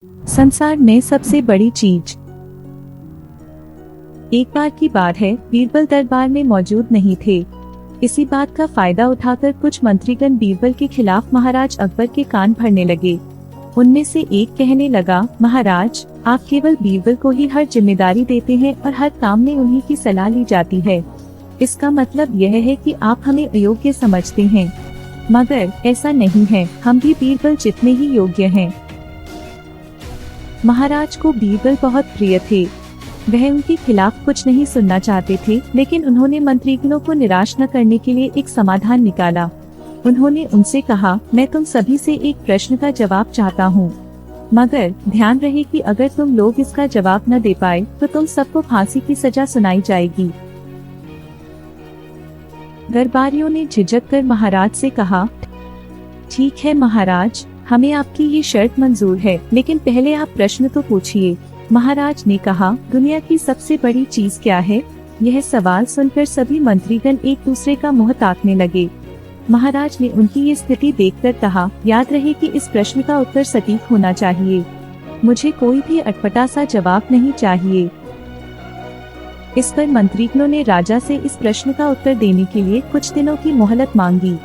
संसार में सबसे बड़ी चीज। एक बार की बात है, बीरबल दरबार में मौजूद नहीं थे। इसी बात का फायदा उठाकर कुछ मंत्रीगण बीरबल के खिलाफ महाराज अकबर के कान भरने लगे। उनमें से एक कहने लगा, महाराज, आप केवल बीरबल को ही हर जिम्मेदारी देते हैं और हर काम में उन्हीं की सलाह ली जाती है। इसका मतलब यह है कि आप हमें अयोग्य समझते हैं। मगर ऐसा नहीं है, हम भी बीरबल जितने ही योग्य हैं। महाराज को बीरबल बहुत प्रिय थे। वह उनके खिलाफ कुछ नहीं सुनना चाहते थे, लेकिन उन्होंने मंत्रीगणों को निराश न करने के लिए एक समाधान निकाला। उन्होंने उनसे कहा, मैं तुम सभी से एक प्रश्न का जवाब चाहता हूँ, मगर ध्यान रहे कि अगर तुम लोग इसका जवाब न दे पाए तो तुम सबको फांसी की सजा सुनाई जाएगी। दरबारियों ने झिझक कर महाराज से कहा, ठीक है महाराज, हमें आपकी ये शर्त मंजूर है, लेकिन पहले आप प्रश्न तो पूछिए। महाराज ने कहा, दुनिया की सबसे बड़ी चीज क्या है? यह सवाल सुनकर सभी मंत्रीगण एक दूसरे का मुंह ताकने लगे। महाराज ने उनकी ये स्थिति देखकर कहा, याद रहे कि इस प्रश्न का उत्तर सटीक होना चाहिए। मुझे कोई भी अटपटा सा जवाब नहीं चाहिए। इस पर मंत्रीगणों ने राजा से इस प्रश्न का उत्तर देने के लिए कुछ दिनों की मोहलत मांगी।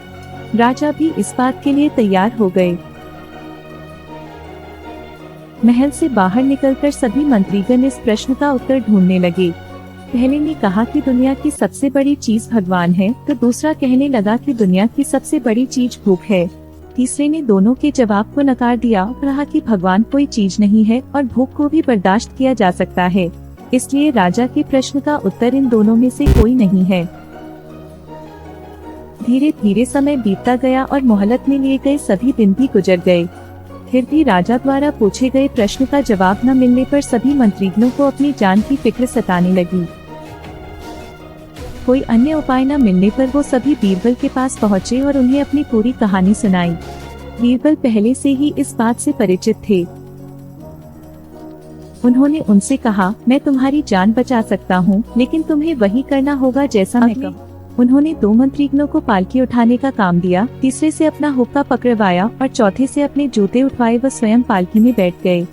राजा भी इस बात के लिए तैयार हो गए। महल से बाहर निकलकर सभी मंत्रीगण इस प्रश्न का उत्तर ढूंढने लगे। पहले ने कहा कि दुनिया की सबसे बड़ी चीज भगवान है, तो दूसरा कहने लगा कि दुनिया की सबसे बड़ी चीज भूख है। तीसरे ने दोनों के जवाब को नकार दिया और कहा कि भगवान कोई चीज नहीं है और भूख को भी बर्दाश्त किया जा सकता है, इसलिए राजा के प्रश्न का उत्तर इन दोनों में से कोई नहीं है। धीरे धीरे समय बीतता गया और मोहलत में लिए गए सभी दिन भी गुजर गए। फिर भी राजा द्वारा पूछे गए प्रश्न का जवाब न मिलने पर सभी मंत्रीगणों को अपनी जान की फिक्र सताने लगी। कोई अन्य उपाय न मिलने पर वो सभी बीरबल के पास पहुँचे और उन्हें अपनी पूरी कहानी सुनाई। बीरबल पहले से ही इस बात से परिचित थे। उन्होंने उनसे कहा, मैं तुम्हारी जान बचा सकता हूँ, लेकिन तुम्हें वही करना होगा जैसा मैं कहूँ। उन्होंने दो मंत्रीगणों को पालकी उठाने का काम दिया, तीसरे से अपना हुक्का पकड़वाया और चौथे से अपने जूते उठवाए व स्वयं पालकी में बैठ गए।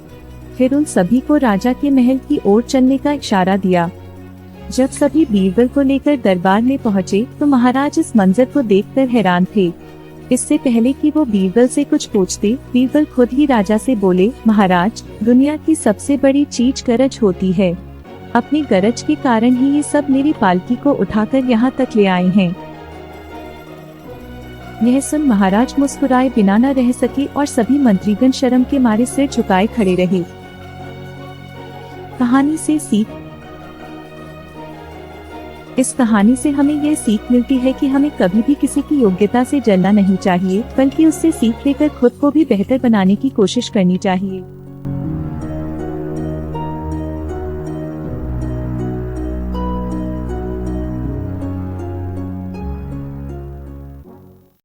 फिर उन सभी को राजा के महल की ओर चलने का इशारा दिया। जब सभी बीरबल को लेकर दरबार में पहुँचे तो महाराज इस मंजर को देखकर हैरान थे। इससे पहले कि वो बीरबल से कुछ पूछते, बीरबल खुद ही राजा से बोले, महाराज, दुनिया की सबसे बड़ी चीज गरज होती है। अपनी गरज के कारण ही ये सब मेरी पालकी को उठाकर यहाँ तक ले आए हैं। यह सुन महाराज मुस्कुराए बिना न रह सके और सभी मंत्रीगण शर्म के मारे सिर झुकाए खड़े रहे। कहानी से सीख। इस कहानी से हमें यह सीख मिलती है कि हमें कभी भी किसी की योग्यता से जलना नहीं चाहिए, बल्कि उससे सीख लेकर खुद को भी बेहतर बनाने की कोशिश करनी चाहिए।